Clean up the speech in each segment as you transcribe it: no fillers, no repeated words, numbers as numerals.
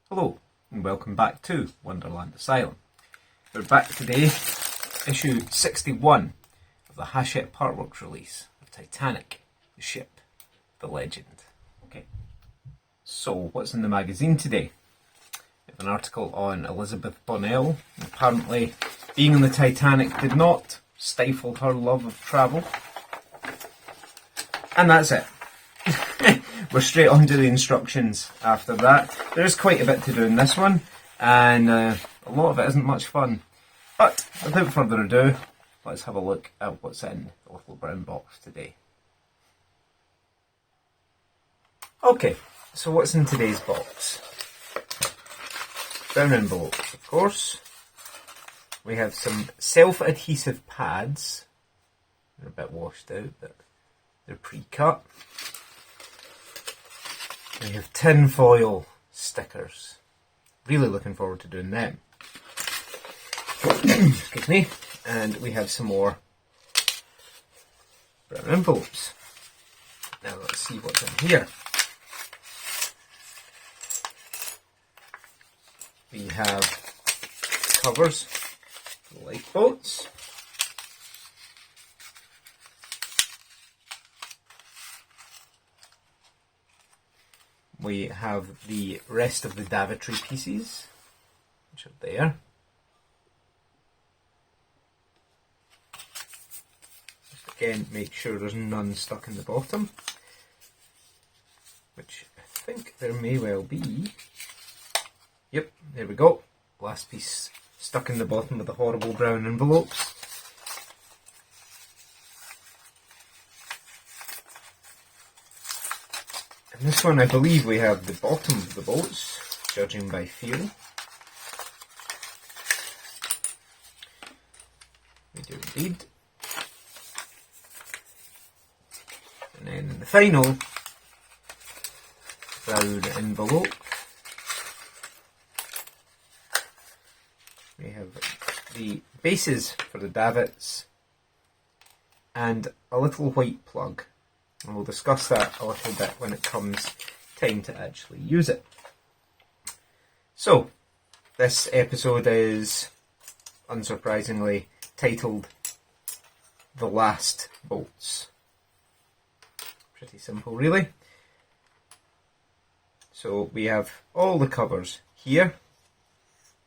Hello and welcome back to Wonderland Asylum. We're back today, issue 61 of the Hachette Partworks release of Titanic, the ship, the legend. Okay, so what's in the magazine today? We have an article on Elizabeth Bonnell. Apparently being on the Titanic did not stifle her love of travel. And that's it. We're straight on to the instructions after that. There is quite a bit to do in this one, and a lot of it isn't much fun. But without further ado, let's have a look at what's in the little brown box today. Okay, so what's in today's box? Brown envelopes, of course. We have some self-adhesive pads. They're a bit washed out, but they're pre-cut. We have tin foil stickers. Really looking forward to doing them. Excuse me. And we have some more brown envelopes. Now let's see what's in here. We have covers for lifeboats. We have the rest of the Davitry pieces, which are there. Just again, make sure there's none stuck in the bottom, which I think there may well be. Yep, there we go. Last piece stuck in the bottom of the horrible brown envelopes. And this one, I believe we have the bottom of the boats, judging by feel. We do indeed. And then in the final brown envelope, we have the bases for the davits and a little white plug. And we'll discuss that a little bit when it comes time to actually use it. So, this episode is, unsurprisingly, titled The Last Boats. Pretty simple, really. So, we have all the covers here.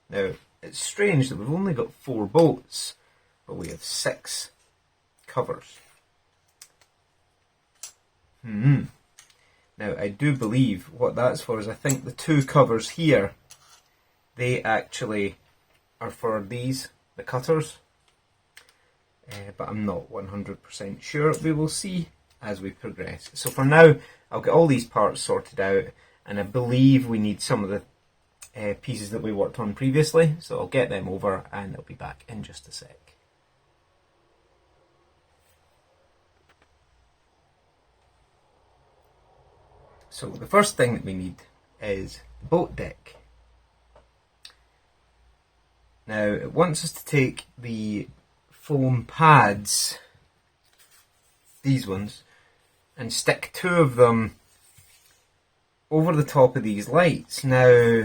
Now, it's strange that we've only got 4 boats, but we have 6 covers. Now, I do believe what that's for is I think the 2 covers here, they actually are for these, the cutters. But I'm not 100% sure. We will see as we progress. So for now, I'll get all these parts sorted out, and I believe we need some of the pieces that we worked on previously. So I'll get them over and I'll be back in just a sec. So the first thing that we need is the boat deck. Now it wants us to take the foam pads, these ones, and stick 2 of them over the top of these lights. Now,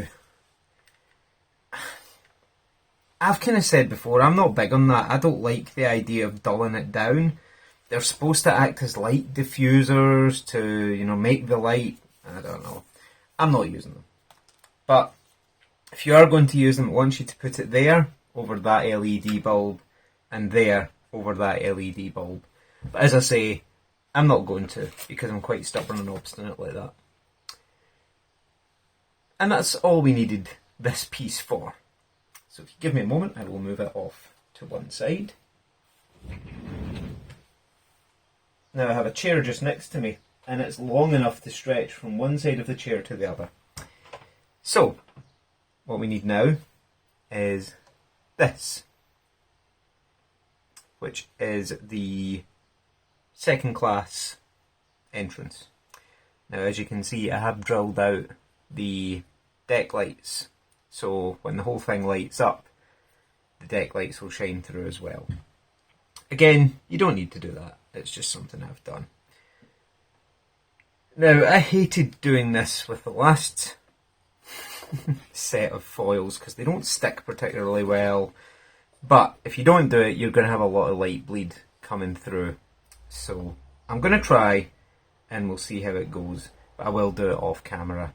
I've kind of said before, I'm not big on that. I don't like the idea of dulling it down. They're supposed to act as light diffusers to, you know, make the light. I don't know. I'm not using them. But if you are going to use them, I want you to put it there over that LED bulb and there over that LED bulb. But as I say, I'm not going to because I'm quite stubborn and obstinate like that. And that's all we needed this piece for. So if you give me a moment, I will move it off to one side. Now I have a chair just next to me, and it's long enough to stretch from one side of the chair to the other. So, what we need now is this, which is the second class entrance. Now as you can see, I have drilled out the deck lights, so when the whole thing lights up, the deck lights will shine through as well. Again, you don't need to do that, it's just something I've done. Now, I hated doing this with the last set of foils because they don't stick particularly well. But if you don't do it, you're going to have a lot of light bleed coming through. So I'm going to try and we'll see how it goes. But I will do it off camera.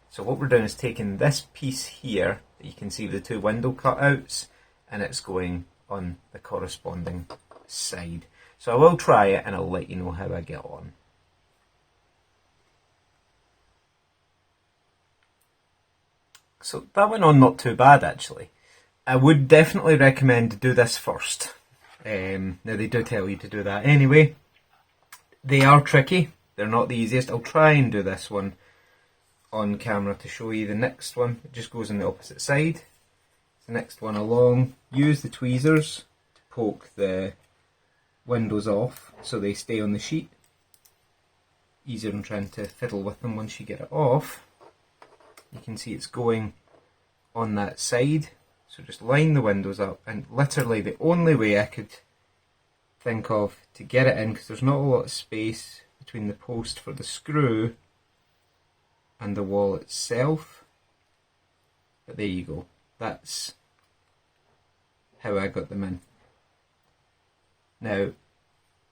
So what we're doing is taking this piece here that you can see with the two window cutouts, and it's going on the corresponding side. So I will try it and I'll let you know how I get on. So that went on not too bad actually. I would definitely recommend to do this first. Now they do tell you to do that anyway. They are tricky. They're not the easiest. I'll try and do this one on camera to show you the next one. It just goes on the opposite side. The next one along. Use the tweezers to poke the windows off so they stay on the sheet. Easier than trying to fiddle with them once you get it off. You can see it's going on that side. So just line the windows up, and literally the only way I could think of to get it in, because there's not a lot of space between the post for the screw and the wall itself. But there you go. That's how I got them in. Now,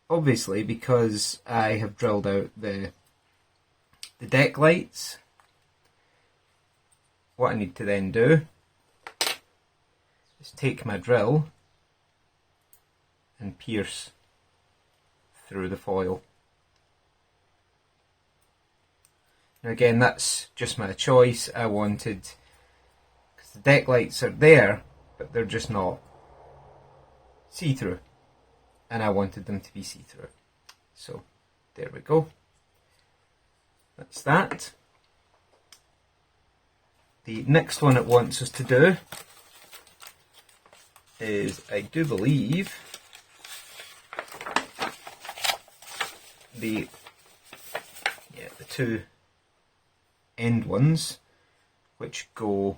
obviously, because I have drilled out the deck lights, what I need to then do is take my drill and pierce through the foil. Now again, that's just my choice. I wanted, because the deck lights are there, but they're just not see-through, and I wanted them to be see-through. So there we go. That's that. The next one it wants us to do is, I do believe, the two end ones, which go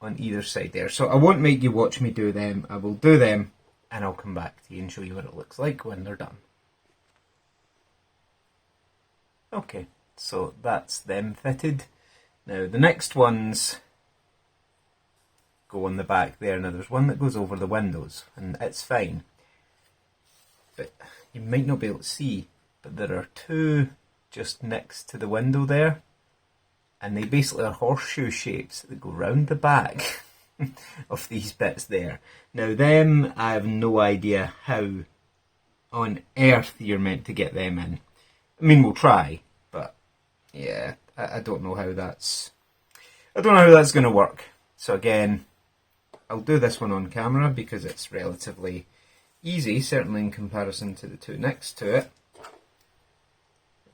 on either side there. So I won't make you watch me do them. I will do them and I'll come back to you and show you what it looks like when they're done. Okay, so that's them fitted. Now the next ones go on the back there. Now there's one that goes over the windows and it's fine, but you might not be able to see, but there are two just next to the window there, and they basically are horseshoe shapes that go round the back of these bits there. Now them, I have no idea how on earth you're meant to get them in. I mean, we'll try, but yeah, I don't know how that's going to work. So again, I'll do this one on camera because it's relatively easy, certainly in comparison to the two next to it.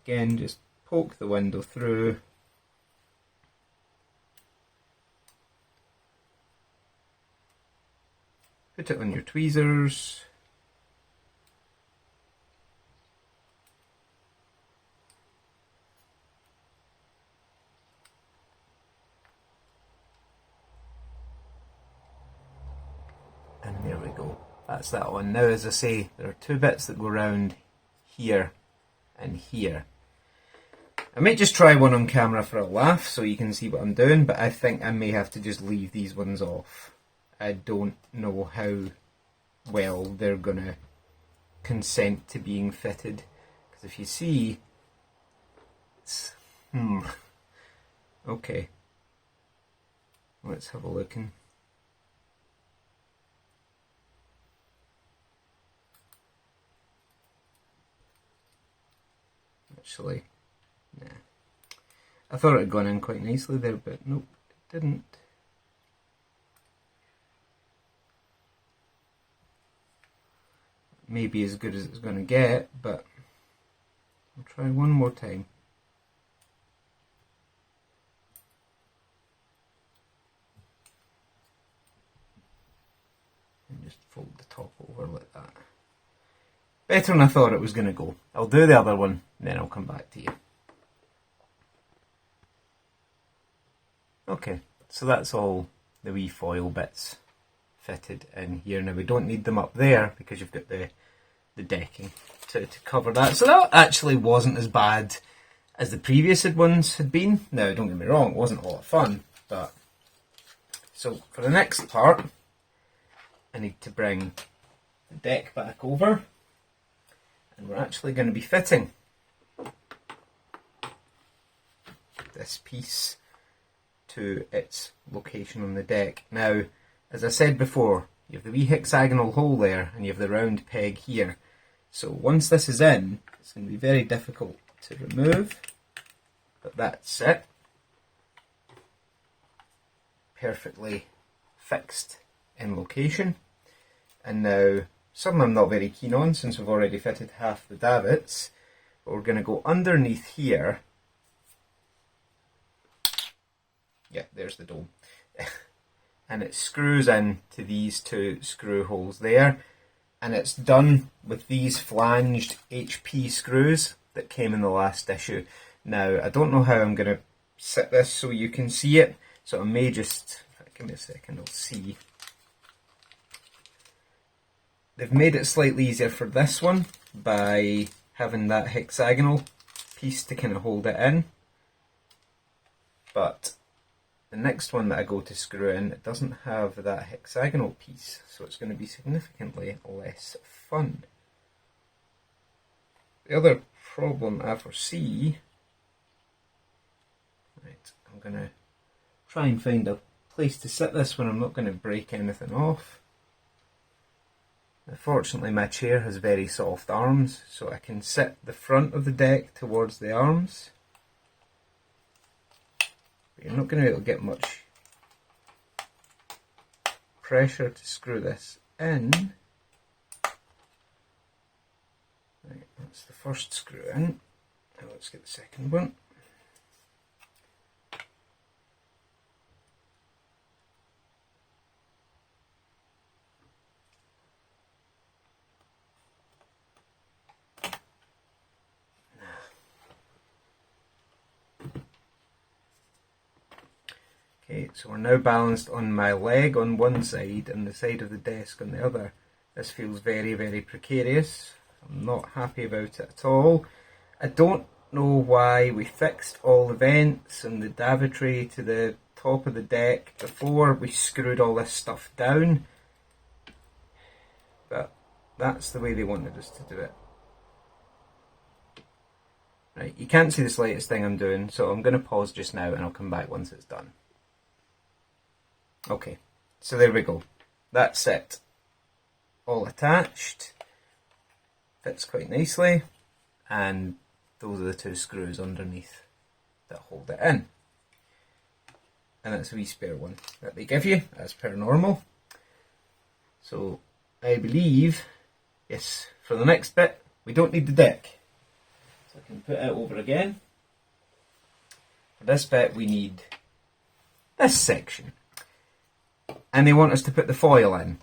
Again, just poke the window through. Put it on your tweezers. And there we go. That's that one. Now, as I say, there are two bits that go round here and here. I might just try one on camera for a laugh so you can see what I'm doing, but I think I may have to just leave these ones off. I don't know how well they're going to consent to being fitted. Because if you see, it's... Okay. Let's have a look. Actually, nah. I thought it had gone in quite nicely there, but nope, it didn't. Maybe as good as it's going to get, but I'll try one more time. And just fold the top over like that. Better than I thought it was going to go. I'll do the other one, then I'll come back to you. Okay, so that's all the wee foil bits fitted in here. Now we don't need them up there because you've got the decking to cover that. So that actually wasn't as bad as the previous ones had been. Now, don't get me wrong, it wasn't a lot of fun, but... So, for the next part, I need to bring the deck back over, and we're actually going to be fitting this piece to its location on the deck. Now, as I said before, you have the wee hexagonal hole there, and you have the round peg here. So once this is in, it's going to be very difficult to remove, but that's it. Perfectly fixed in location. And now, something I'm not very keen on since we've already fitted half the davits, but we're going to go underneath here. Yeah, there's the dome. And it screws in to these two screw holes there, and it's done with these flanged HP screws that came in the last issue. Now, I don't know how I'm going to sit this so you can see it, so I may just, give me a second, I'll see. They've made it slightly easier for this one by having that hexagonal piece to kind of hold it in, but the next one that I go to screw in, it doesn't have that hexagonal piece, so it's going to be significantly less fun. The other problem I foresee, right, I'm going to try and find a place to sit this when I'm not going to break anything off. Unfortunately, my chair has very soft arms, so I can sit the front of the deck towards the arms. You're not going to be able to get much pressure to screw this in. Right, that's the first screw in. Now let's get the second one. Okay, so we're now balanced on my leg on one side and the side of the desk on the other. This feels very, very precarious. I'm not happy about it at all. I don't know why we fixed all the vents and the davitry to the top of the deck before we screwed all this stuff down. But that's the way they wanted us to do it. Right, you can't see the slightest thing I'm doing, so I'm going to pause just now and I'll come back once it's done. Okay, so there we go. That's it. All attached. Fits quite nicely. And those are the two screws underneath that hold it in. And that's a wee spare one that they give you, as per normal. So, I believe, yes, for the next bit, we don't need the deck. So I can put it over again. For this bit, we need this section. And they want us to put the foil in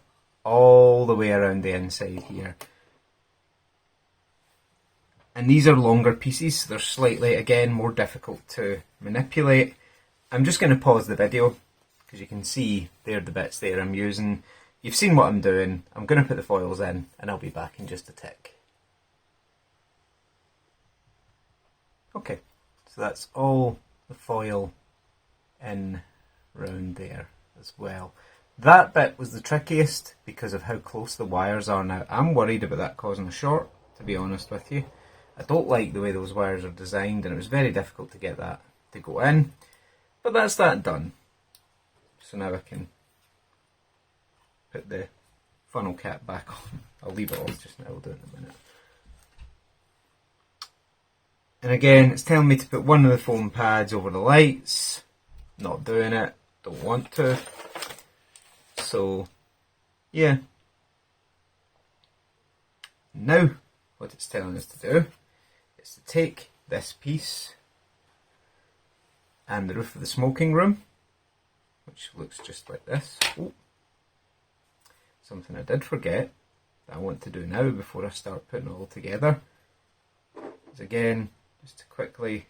all the way around the inside here. And these are longer pieces, so they're slightly, again, more difficult to manipulate. I'm just going to pause the video, because you can see they're the bits there I'm using. You've seen what I'm doing. I'm going to put the foils in, and I'll be back in just a tick. Okay, so that's all the foil in round there as well. That bit was the trickiest because of how close the wires are now. I'm worried about that causing a short, to be honest with you. I don't like the way those wires are designed, and it was very difficult to get that to go in. But that's that done. So now I can put the funnel cap back on. I'll leave it off just now, I'll do it in a minute. And again, it's telling me to put one of the foam pads over the lights. Not doing it, don't want to. So, yeah. Now, what it's telling us to do is to take this piece and the roof of the smoking room, which looks just like this. Oh. Something I did forget that I want to do now before I start putting it all together is, again, just to quickly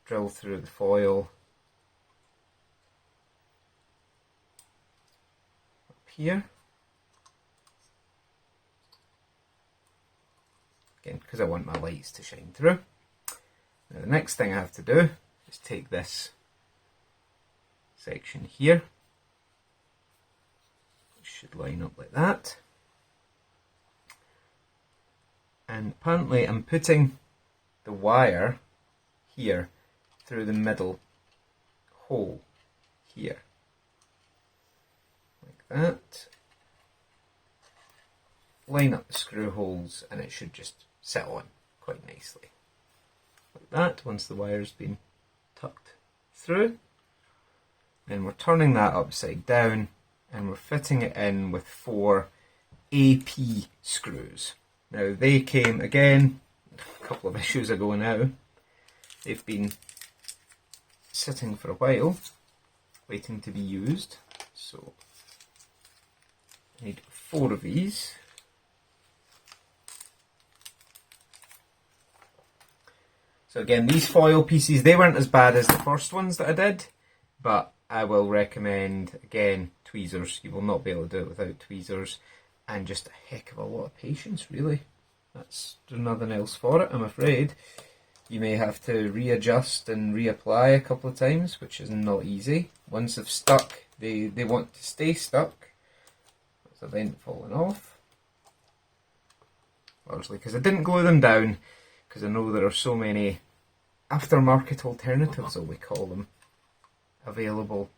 drill through the foil up here. again, because I want my lights to shine through. Now the next thing I have to do is take this section here, which should line up like that, and apparently I'm putting the wire here through the middle hole here, like that. Line up the screw holes and it should just sit on quite nicely, like that, once the wire's been tucked through. Then we're turning that upside down and we're fitting it in with 4 AP screws. Now they came, again, a couple of issues ago now. They've been sitting for a while, waiting to be used. So I need 4 of these. So again, these foil pieces, they weren't as bad as the first ones that I did, but I will recommend, again, tweezers. You will not be able to do it without tweezers, and just a heck of a lot of patience, really. There's nothing else for it, I'm afraid. You may have to readjust and reapply a couple of times, which is not easy. Once they've stuck, they want to stay stuck. There's a vent falling off. Largely because I didn't glue them down, because I know there are so many aftermarket alternatives, as we call them, available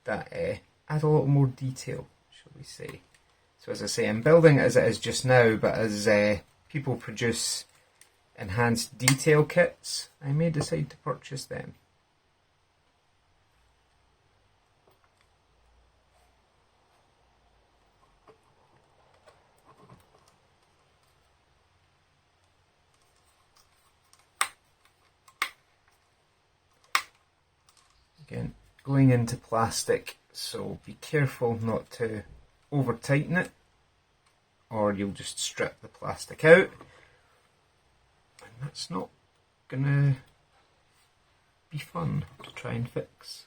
that add a lot more detail, shall we say. So as I say, I'm building it as it is just now, but as people produce enhanced detail kits, I may decide to purchase them. Again, going into plastic, so be careful not to over tighten it, or you'll just strip the plastic out, and that's not gonna be fun to try and fix.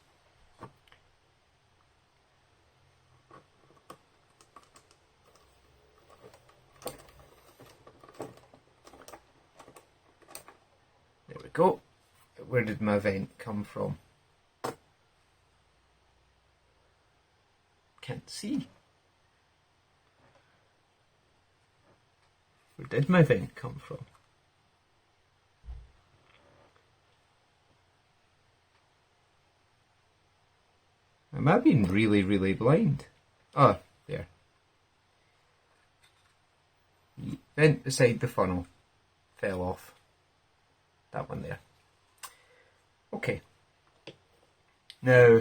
There we go. Where did my vent come from? Can't see. Where did my vent come from? Am I being really, really blind? Oh, there. The vent beside the funnel fell off. That one there. Okay. Now,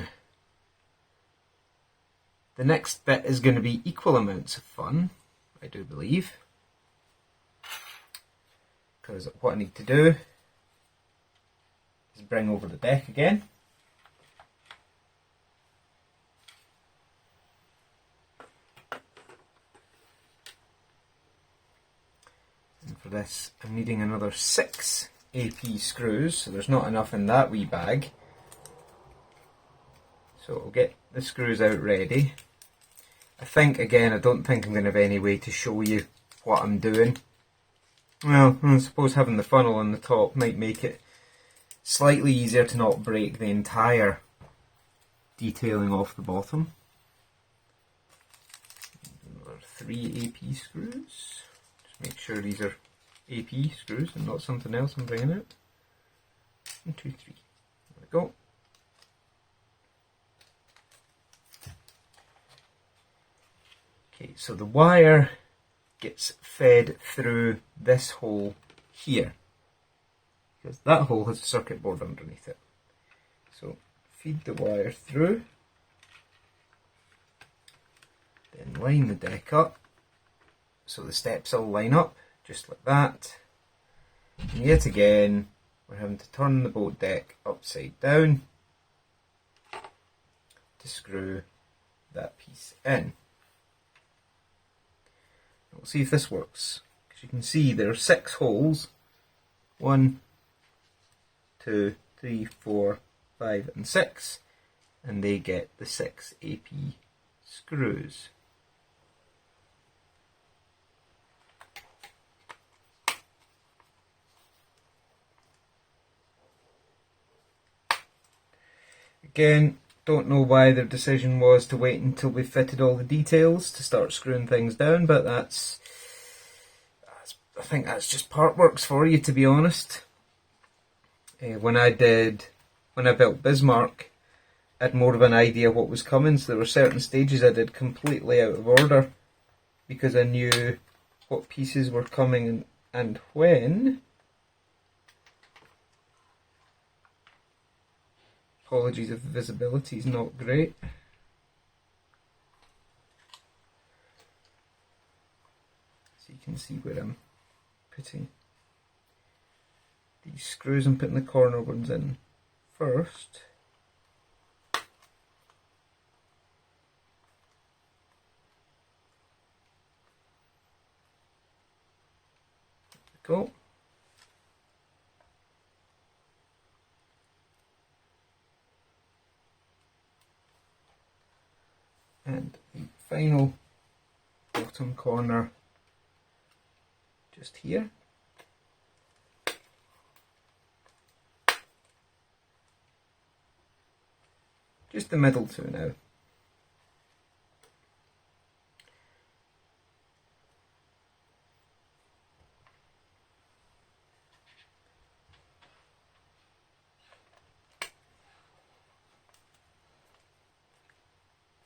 the next bit is going to be equal amounts of fun, I do believe. Because what I need to do is bring over the deck again. And for this, I'm needing another 6 AP screws, so there's not enough in that wee bag. So I'll get the screws out ready. I think, again, I don't think I'm going to have any way to show you what I'm doing. Well, I suppose having the funnel on the top might make it slightly easier to not break the entire detailing off the bottom. Another 3 AP screws. Just make sure these are AP screws and not something else I'm bringing out. 1, 2, 3. There we go. Okay, so the wire gets fed through this hole here, because that hole has a circuit board underneath it. So feed the wire through, then line the deck up so the steps all line up just like that. And yet again, we're having to turn the boat deck upside down to screw that piece in. We'll see if this works, because you can see there are 6 holes. 1, 2, 3, 4, 5 and 6, and they get the 6 AP screws. Again, don't know why their decision was to wait until we fitted all the details to start screwing things down, but I think that's just Partworks for you, to be honest. When I built Bismarck, I had more of an idea what was coming, so there were certain stages I did completely out of order because I knew what pieces were coming and when. Apologies if the visibility is not great. So you can see where I'm putting these screws. I'm putting the corner ones in first. There we go. And the final bottom corner just here. Just the middle two now.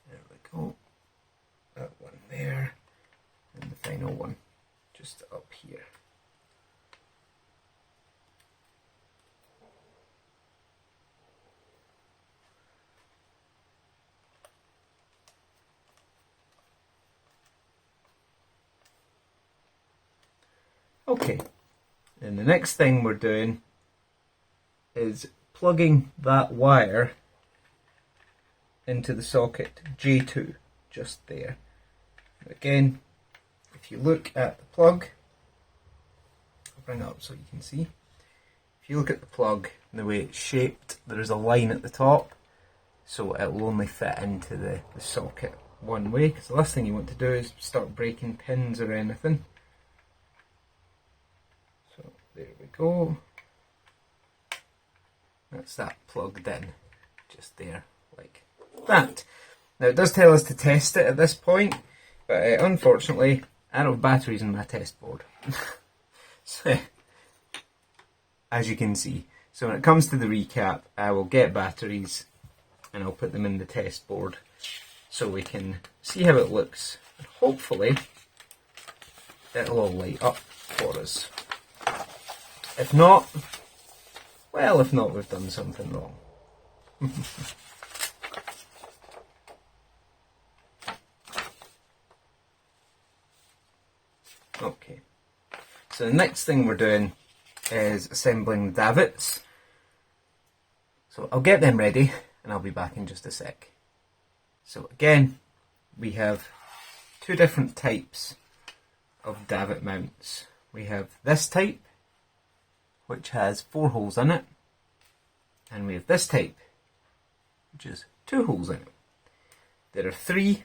There we go. That one there, and the final one just up here. Okay, and the next thing we're doing is plugging that wire into the socket J2, just there. Again, if you look at the plug, I'll bring it up so you can see. If you look at the plug and the way it's shaped, there is a line at the top, so it will only fit into the socket one way, because the last thing you want to do is start breaking pins or anything. So there we go. That's that plugged in, just there, like that. Now it does tell us to test it at this point, but unfortunately I don't have batteries in my test board. So, as you can see, so when it comes to the recap, I will get batteries and I'll put them in the test board so we can see how it looks, and hopefully it'll all light up for us. If not, well, if not, we've done something wrong. Okay, so the next thing we're doing is assembling the davits. So I'll get them ready and I'll be back in just a sec. So again, we have two different types of davit mounts. We have this type, which has 4 holes in it, and we have this type, which has 2 holes in it. There are 3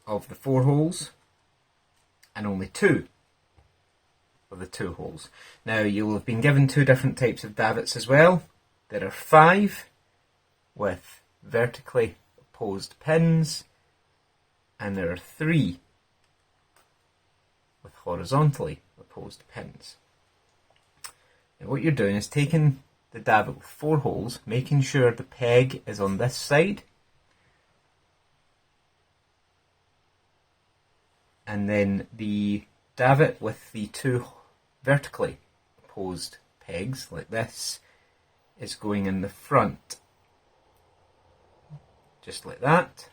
of the 4 holes and only 2 of the 2 holes. Now you'll have been given 2 different types of davits as well. There are 5 with vertically opposed pins, and there are 3 with horizontally opposed pins. Now what you're doing is taking the davit with 4 holes, making sure the peg is on this side, and then the davit with the 2 vertically opposed pegs, like this, is going in the front, just like that.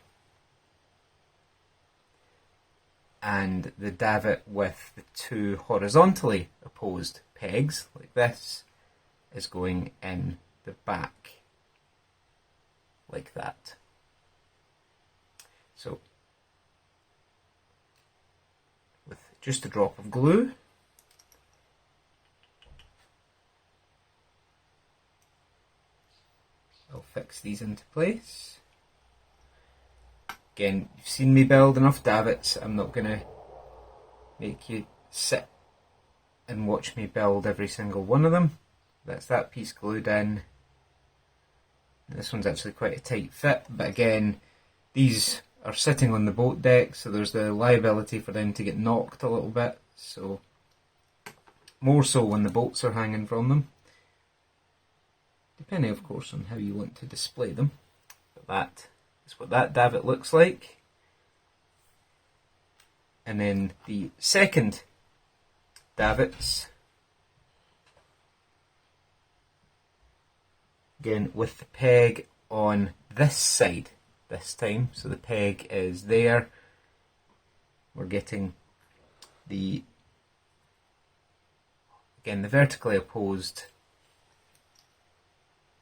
And the davit with the 2 horizontally opposed pegs, like this, is going in the back, like that. So, with just a drop of glue, I'll fix these into place. Again, you've seen me build enough davits. I'm not going to make you sit and watch me build every single one of them. That's that piece glued in. This one's actually quite a tight fit, but again, these are sitting on the boat deck, so there's the liability for them to get knocked a little bit, so more so when the boats are hanging from them, depending of course on how you want to display them. But that is what that davit looks like. And then the second davits, again with the peg on this side this time, so the peg is there. We're getting the, again, the vertically opposed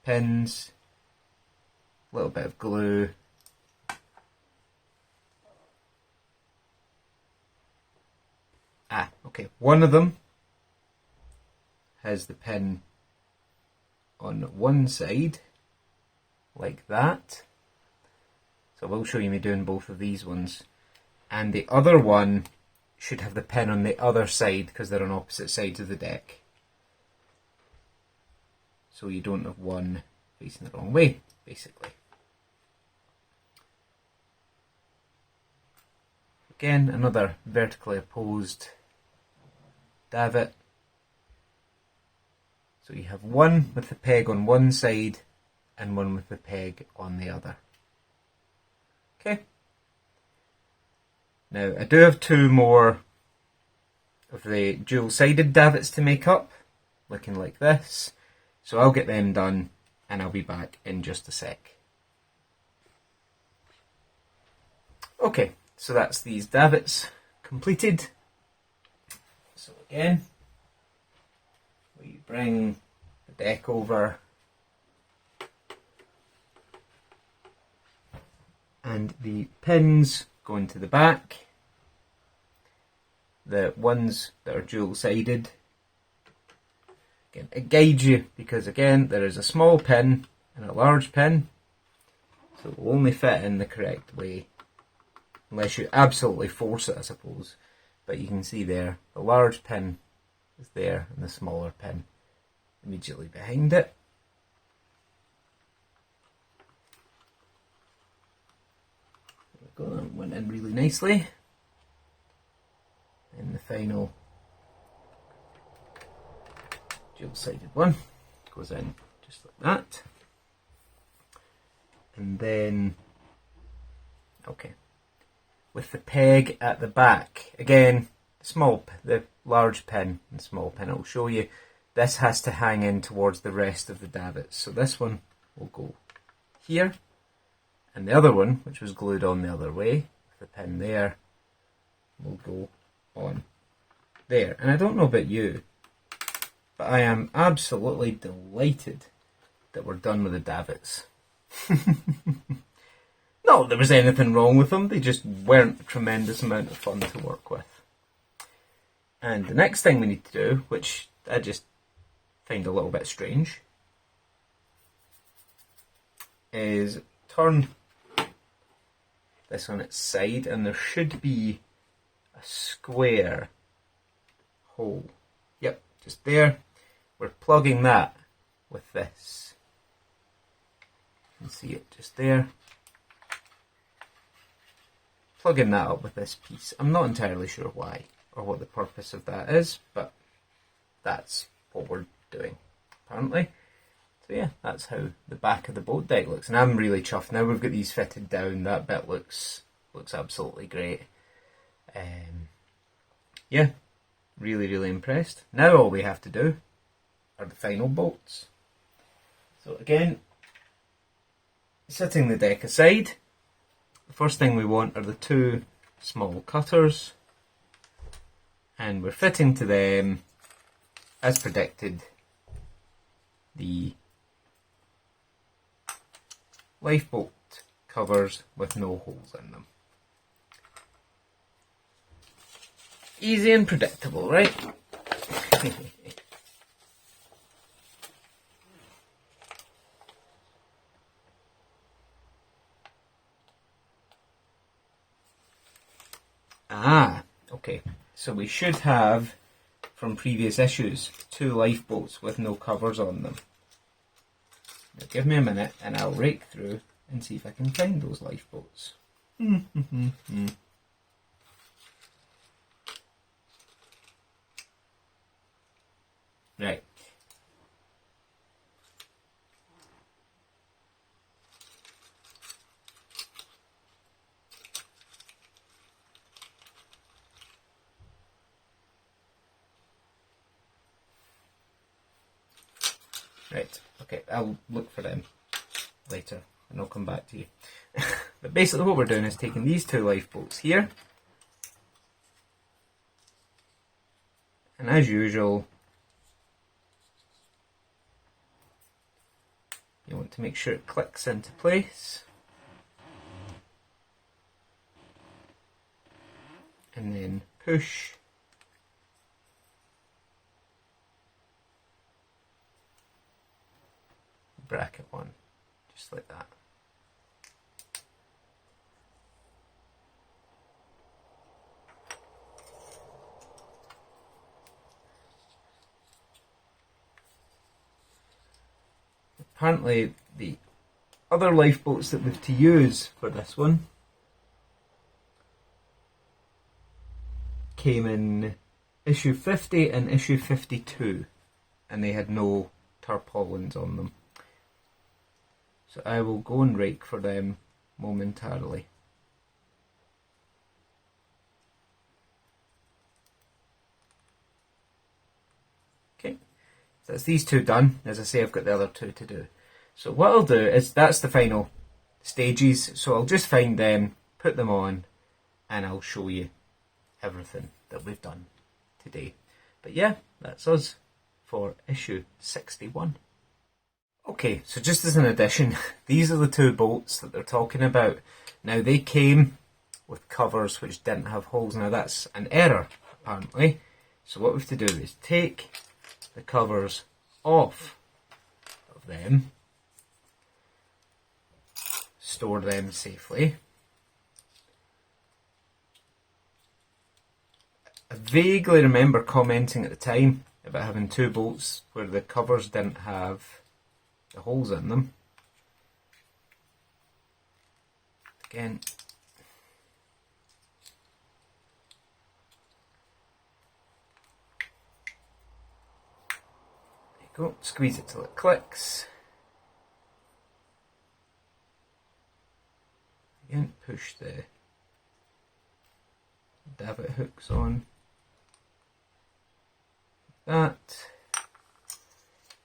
pins, a little bit of glue, okay, one of them has the pin on one side like that, so I will show you me doing both of these ones, and the other one should have the pin on the other side because they're on opposite sides of the deck, so you don't have one facing the wrong way basically. Again, another vertically opposed davit, so you have one with the peg on one side and one with the peg on the other. Okay. Now I do have two more of the dual-sided davits to make up, looking like this, so I'll get them done and I'll be back in just a sec. Okay, so that's these davits completed. So again, we bring the deck over and the pins go into the back. The ones that are dual-sided, again, it guides you because again there is a small pin and a large pin, so it will only fit in the correct way unless you absolutely force it, I suppose. But you can see there, the large pin is there and the smaller pin immediately behind it. There we go, that went in really nicely. And the final dual-sided one goes in just like that. And then, okay, with the peg at the back, again, the large pin and small pin, I'll show you, this has to hang in towards the rest of the davits. So this one will go here, and the other one, which was glued on the other way, the pin there, will go on there. And I don't know about you, but I am absolutely delighted that we're done with the davits. Not that there was anything wrong with them, they just weren't a tremendous amount of fun to work with. And the next thing we need to do, which I just find a little bit strange, is turn this on its side, and there should be a square hole. Yep, just there. We're plugging that with this. You can see it just there. Plugging that up with this piece. I'm not entirely sure why or what the purpose of that is, but that's what we're doing apparently. So yeah, that's how the back of the boat deck looks, and I'm really chuffed. Now we've got these fitted down, that bit looks absolutely great. Yeah, really impressed. Now all we have to do are the final bolts. So again, setting the deck aside, the first thing we want are the two small cutters, and we're fitting to them, as predicted, the lifeboat covers with no holes in them. Easy and predictable, right? Okay, so we should have, from previous issues, two lifeboats with no covers on them. Now give me a minute and I'll rake through and see if I can find those lifeboats. Right. Right, okay, I'll look for them later and I'll come back to you. But basically what we're doing is taking these two lifeboats here, and as usual you want to make sure it clicks into place, and then push, bracket one, just like that. Apparently the other lifeboats that we've to use for this one came in issue 50 and issue 52, and they had no tarpaulins on them. So I will go and rake for them momentarily. Okay, so that's these two done. As I say, I've got the other two to do. So what I'll do is, that's the final stages, so I'll just find them, put them on, and I'll show you everything that we've done today. But yeah, that's us for issue 61. Okay, so just as an addition, these are the two boats that they're talking about. Now they came with covers which didn't have holes. Now that's an error, apparently. So what we have to do is take the covers off of them, store them safely. I vaguely remember commenting at the time about having two boats where the covers didn't have the holes in them. Again, there you go, squeeze it till it clicks. Again, push the davit hooks on. That.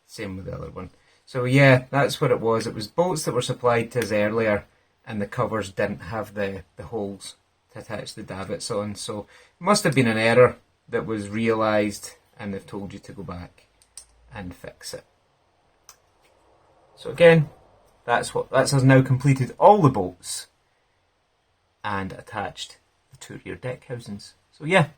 Same with the other one. So yeah, that's what it was. It was boats that were supplied to us earlier and the covers didn't have the holes to attach the davits on. So it must have been an error that was realised and they've told you to go back and fix it. So again, that's us now completed all the boats and attached the two rear deck housings. So yeah,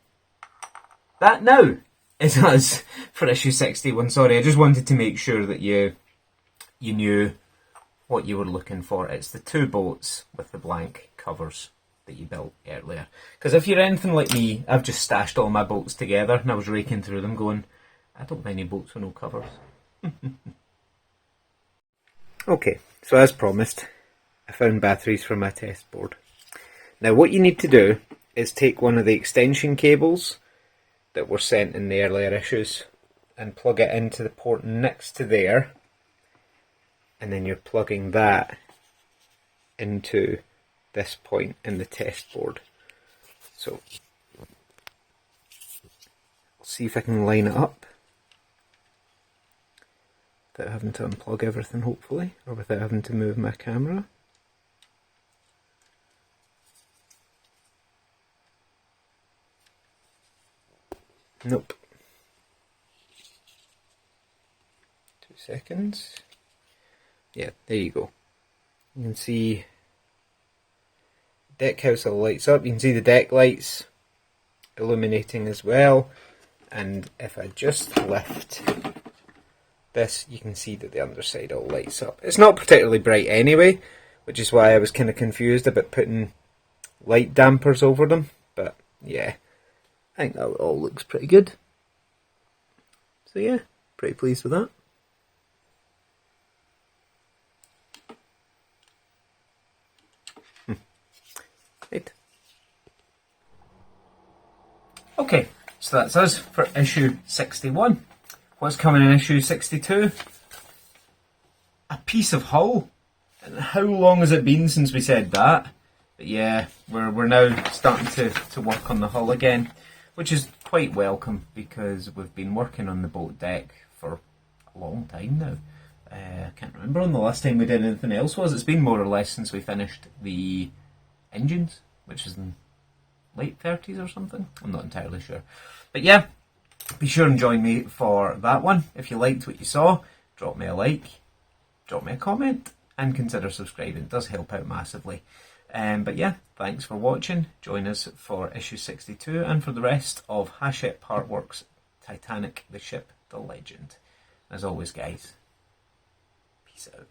that now is us for issue 61. Sorry, I just wanted to make sure that you knew what you were looking for. It's the two boats with the blank covers that you built earlier. Because if you're anything like me, I've just stashed all my boats together and I was raking through them going, I don't have any boats with no covers. Okay, so as promised, I found batteries for my test board. Now what you need to do is take one of the extension cables that were sent in the earlier issues and plug it into the port next to there, and then you're plugging that into this point in the test board. So I'll see if I can line it up without having to unplug everything, hopefully, or without having to move my camera. Nope. 2 seconds. Yeah, there you go. You can see deck house all lights up. You can see the deck lights illuminating as well. And if I just lift this, you can see that the underside all lights up. It's not particularly bright anyway, which is why I was kind of confused about putting light dampers over them. But yeah, I think that all looks pretty good. So yeah, pretty pleased with that. Okay, so that's us for issue 61. What's coming in issue 62? A piece of hull. And how long has it been since we said that? But yeah, we're now starting to work on the hull again, which is quite welcome because we've been working on the boat deck for a long time now. I can't remember when the last time we did anything else was. It's been more or less since we finished the engines, which is in late 30s or something. I'm not entirely sure. But yeah, be sure and join me for that one. If you liked what you saw, drop me a like, drop me a comment, and consider subscribing. It does help out massively. But yeah, thanks for watching. Join us for issue 62 and for the rest of Hachette Partworks' Titanic, the ship, the legend. As always, guys, peace out.